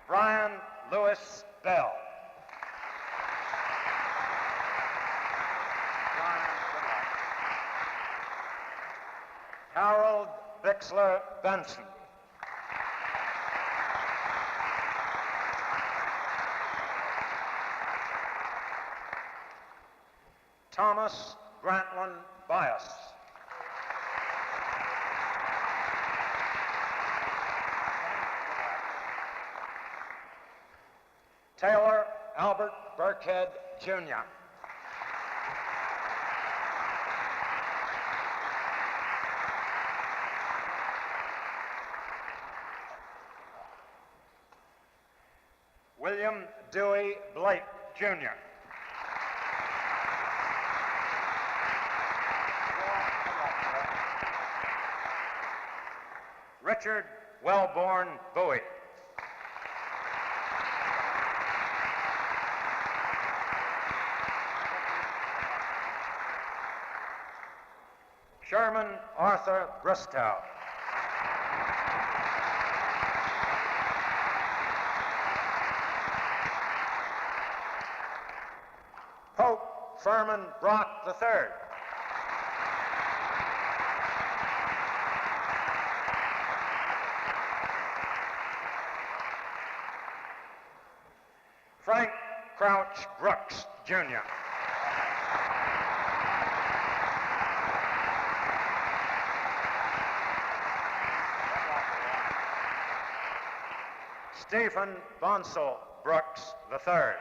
Brian Lewis Bell. Harold Bixler Benson. Thomas Grantland Bias. Taylor Albert Burkhead, Jr. William Dewey Blake, Jr. Richard Wellborn Bowie. Sherman Arthur Bristow. Pope Furman Brock III. Frank Crouch Brooks, Jr. Stephen Bonsall Brooks III.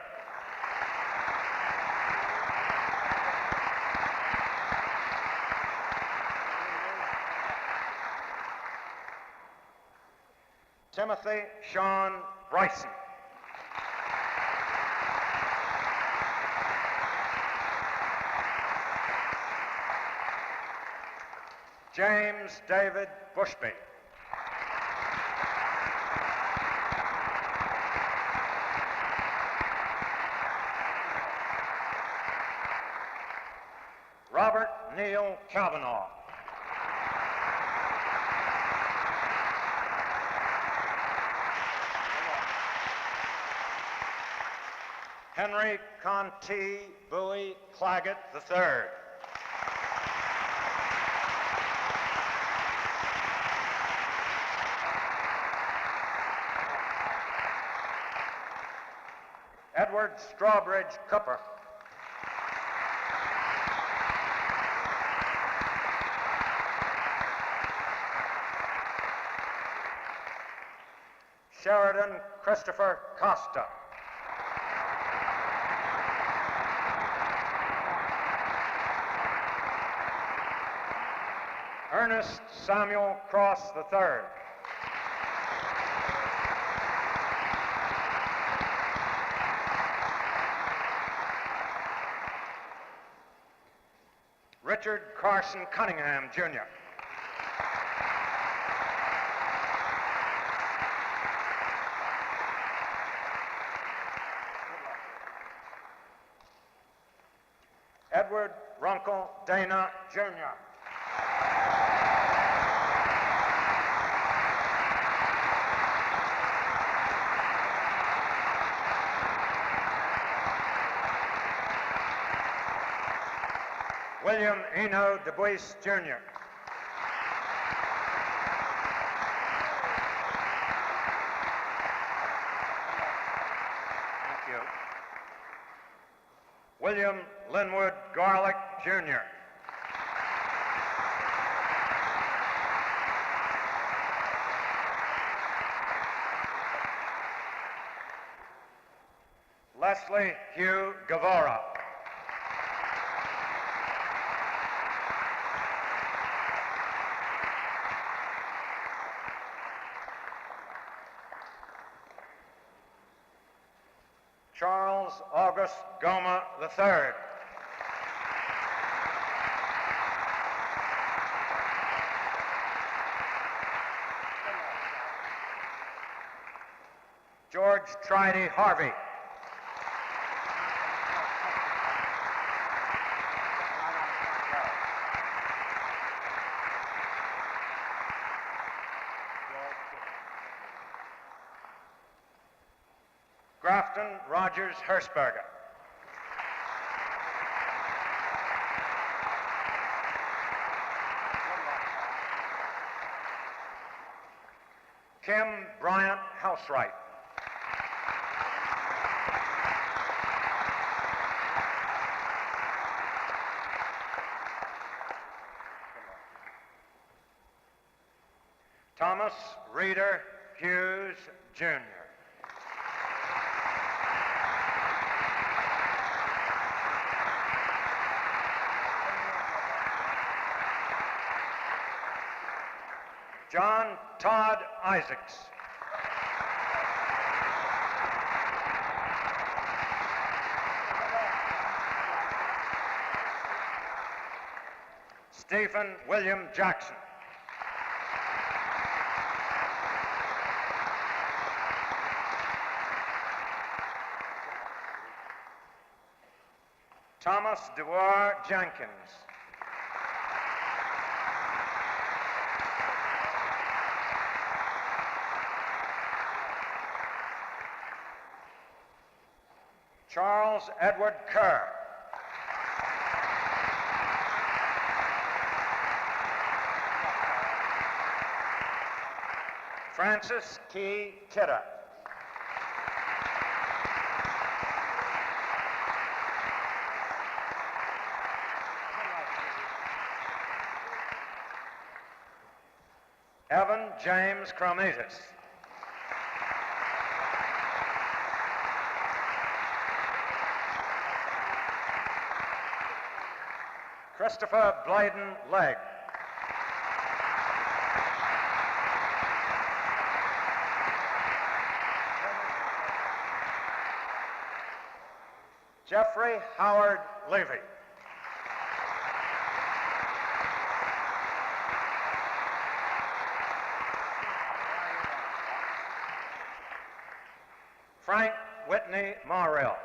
Timothy Sean Bryson. James David Bushby. Robert Neal Kavanaugh. Henry Conti Bowie Claggett III. Edward Strawbridge Cooper. Sheridan Christopher Costa. Ernest Samuel Cross III. Richard Carson Cunningham, Jr. Edward Runkle Dana, Jr. William Eno DuBois, Jr. Thank you. William Linwood Garlick, Jr. Leslie Hugh Gavora. Charles August Goma III. George Tridy Harvey. Grafton Rogers Hersberger. Kim Bryant Housewright. Thomas Reeder Hughes, Jr. John Todd Isaacs. Stephen William Jackson. Thomas DeWar Jenkins. Charles Edward Kerr. Francis Key Kidder. Evan James Crometis. Christopher Blyden Legg. Jeffrey Howard Levy. Frank Whitney Morrill.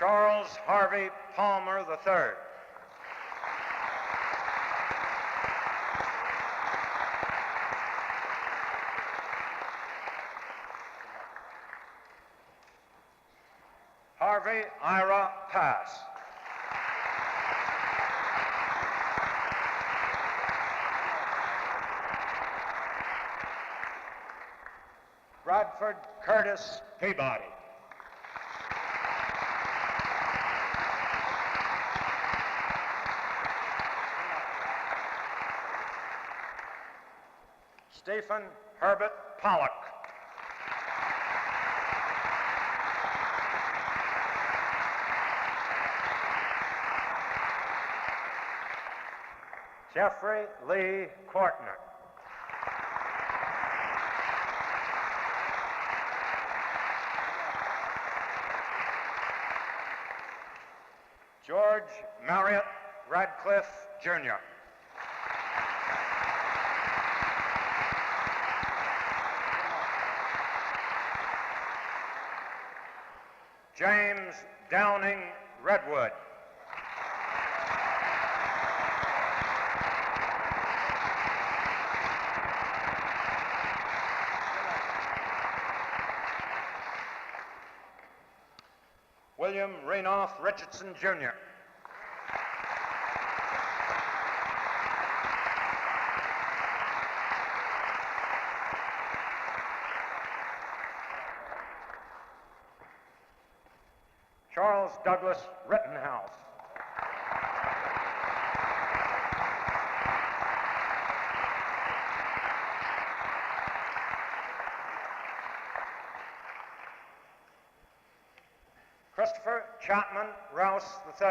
Charles Harvey Palmer III. Harvey Ira Pass. Bradford Curtis Peabody. Stephen Herbert Pollock. Jeffrey Lee Kortner. George Marriott Radcliffe, Jr. James Downing Redwood. William Renoff Richardson, Jr. Charles Douglas Rittenhouse. Christopher Chapman Rouse III.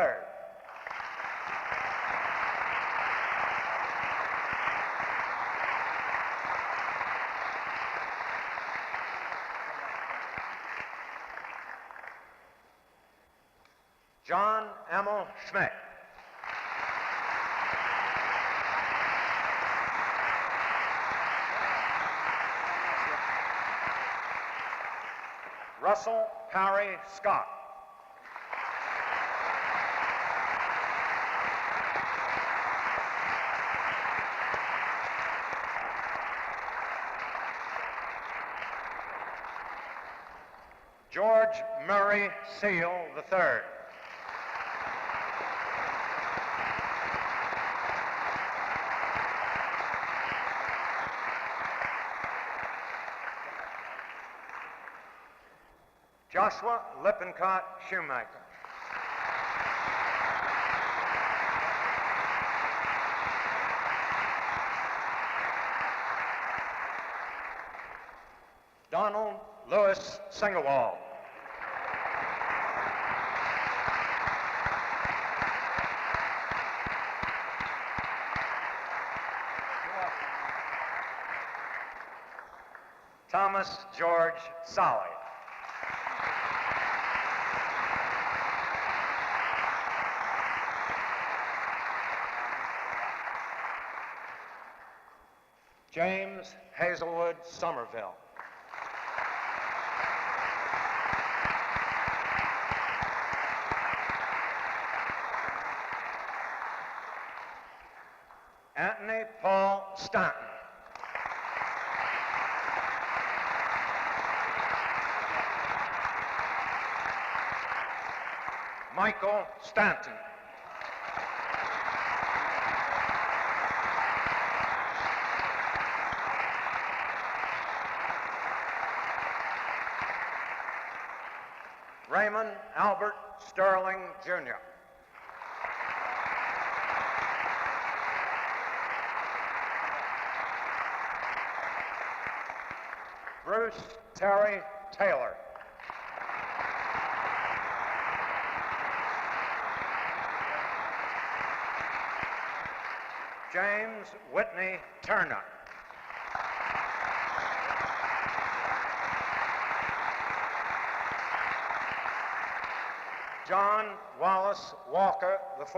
John Emil Schmidt. Russell Harry Scott. George Murray Seal III. Joshua Lippincott Shoemaker. Donald Lewis Singewall. Thomas George Solly. James Hazelwood Somerville. Anthony Paul Stanton. Michael Stanton. Raymond Albert Sterling, Jr. Bruce Terry Taylor. James Whitney Turner. John Wallace Walker IV.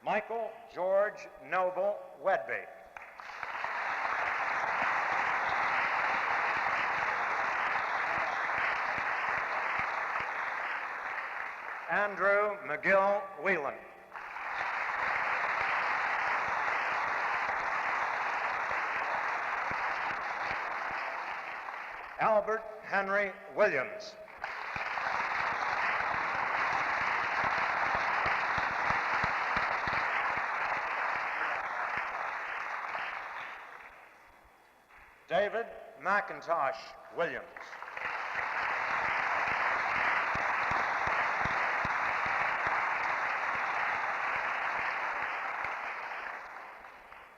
Michael George Noble Wedby. Andrew McGill Whelan. Albert Henry Williams. David McIntosh Williams.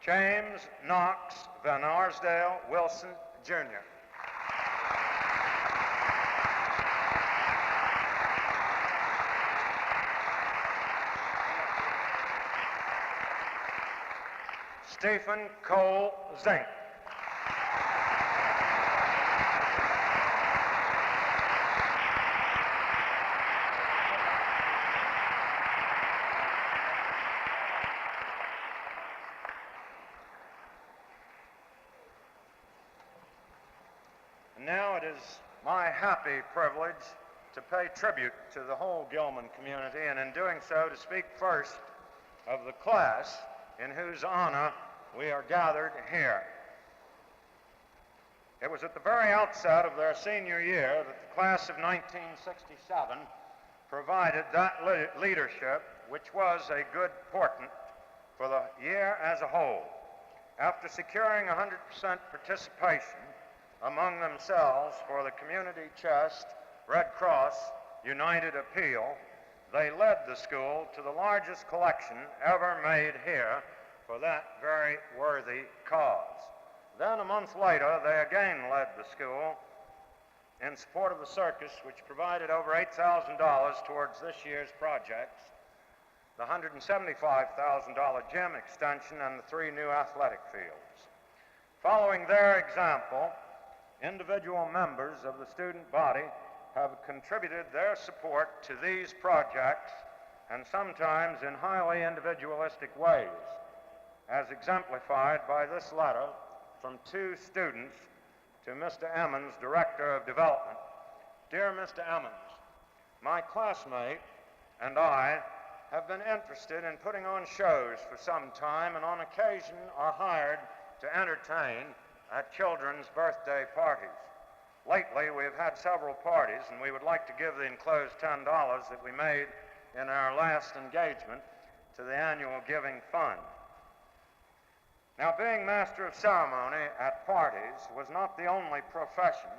James Knox Van Arsdale Wilson, Jr. Stephen Cole Zink. And now it is my happy privilege to pay tribute to the whole Gilman community, and in doing so to speak first of the class in whose honor we are gathered here. It was at the very outset of their senior year that the class of 1967 provided that leadership which was a good portent for the year as a whole. After securing 100% participation among themselves for the Community Chest Red Cross United Appeal, they led the school to the largest collection ever made here for that very worthy cause. Then a month later, they again led the school in support of the circus, which provided over $8,000 towards this year's projects, the $175,000 gym extension, and the 3 new athletic fields. Following their example, individual members of the student body have contributed their support to these projects, and sometimes in highly individualistic ways, as exemplified by this letter from 2 students to Mr. Emmons, Director of Development. Dear Mr. Emmons, my classmate and I have been interested in putting on shows for some time, and on occasion are hired to entertain at children's birthday parties. Lately, we have had several parties, and we would like to give the enclosed $10 that we made in our last engagement to the annual giving fund. Now, being master of ceremony at parties was not the only profession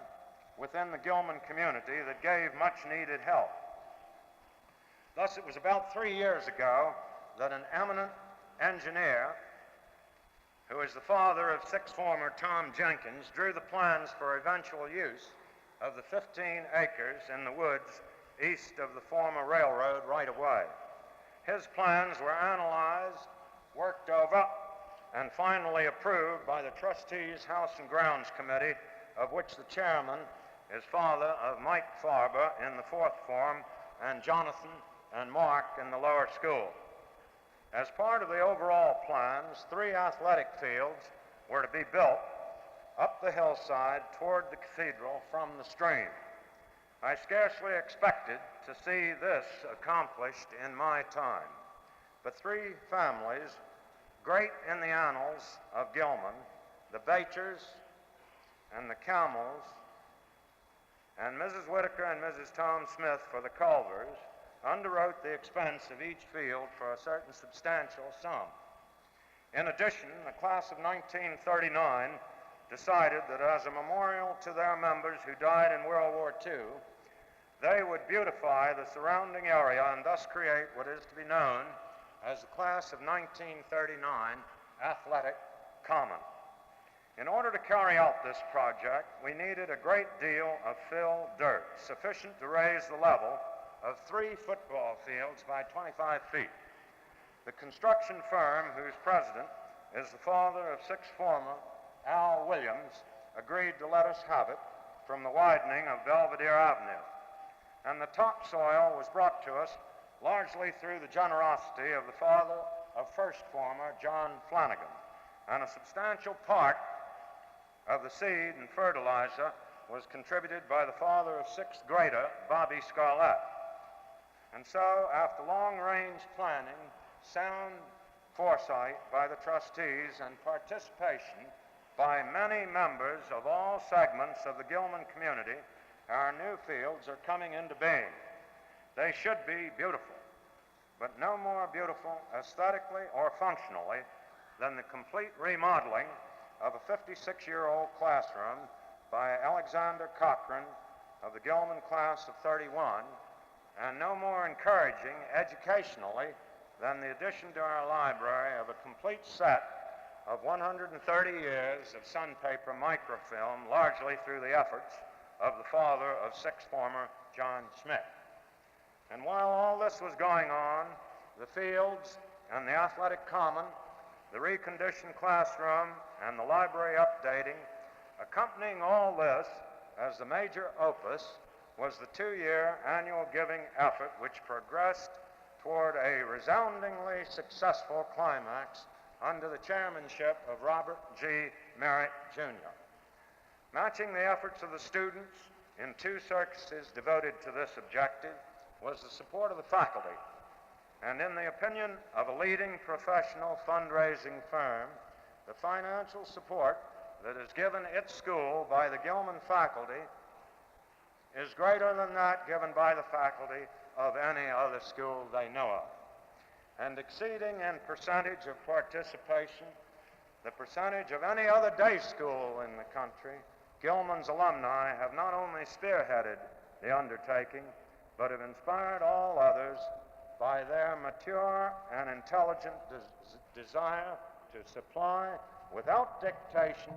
within the Gilman community that gave much-needed help. Thus, it was about 3 years ago that an eminent engineer, who is the father of 6th former Tom Jenkins, drew the plans for eventual use of the 15 acres in the woods east of the former railroad right-of-way. His plans were analyzed, worked over, and finally approved by the Trustees House and Grounds Committee, of which the chairman is father of Mike Farber in the 4th form and Jonathan and Mark in the lower school. As part of the overall plans, 3 athletic fields were to be built up the hillside toward the cathedral from the stream. I scarcely expected to see this accomplished in my time, but 3 families great in the annals of Gilman, the Batchers and the Camels, and Mrs. Whitaker and Mrs. Tom Smith for the Culvers, underwrote the expense of each field for a certain substantial sum. In addition, the class of 1939 decided that as a memorial to their members who died in World War II, they would beautify the surrounding area and thus create what is to be known as the class of 1939 Athletic Common. In order to carry out this project, we needed a great deal of fill dirt, sufficient to raise the level of 3 football fields by 25 feet. The construction firm, whose president is the father of 6th former Al Williams, agreed to let us have it from the widening of Belvedere Avenue. And the topsoil was brought to us largely through the generosity of the father of 1st former John Flanagan, and a substantial part of the seed and fertilizer was contributed by the father of 6th grader Bobby Scarlett. And so, after long-range planning, sound foresight by the trustees, and participation by many members of all segments of the Gilman community, our new fields are coming into being. They should be beautiful, but no more beautiful aesthetically or functionally than the complete remodeling of a 56-year-old classroom by Alexander Cochran of the Gilman class of 31, and no more encouraging educationally than the addition to our library of a complete set of 130 years of Sunpaper microfilm, largely through the efforts of the father of sixth former John Schmidt. And while all this was going on, the fields and the athletic common, the reconditioned classroom, and the library updating, accompanying all this as the major opus was the 2-year annual giving effort which progressed toward a resoundingly successful climax under the chairmanship of Robert G. Merritt, Jr. Matching the efforts of the students in 2 circuses devoted to this objective was the support of the faculty, and in the opinion of a leading professional fundraising firm, the financial support that is given its school by the Gilman faculty is greater than that given by the faculty of any other school they know of, and exceeding in percentage of participation the percentage of any other day school in the country. Gilman's alumni have not only spearheaded the undertaking, but have inspired all others by their mature and intelligent desire to supply, without dictation,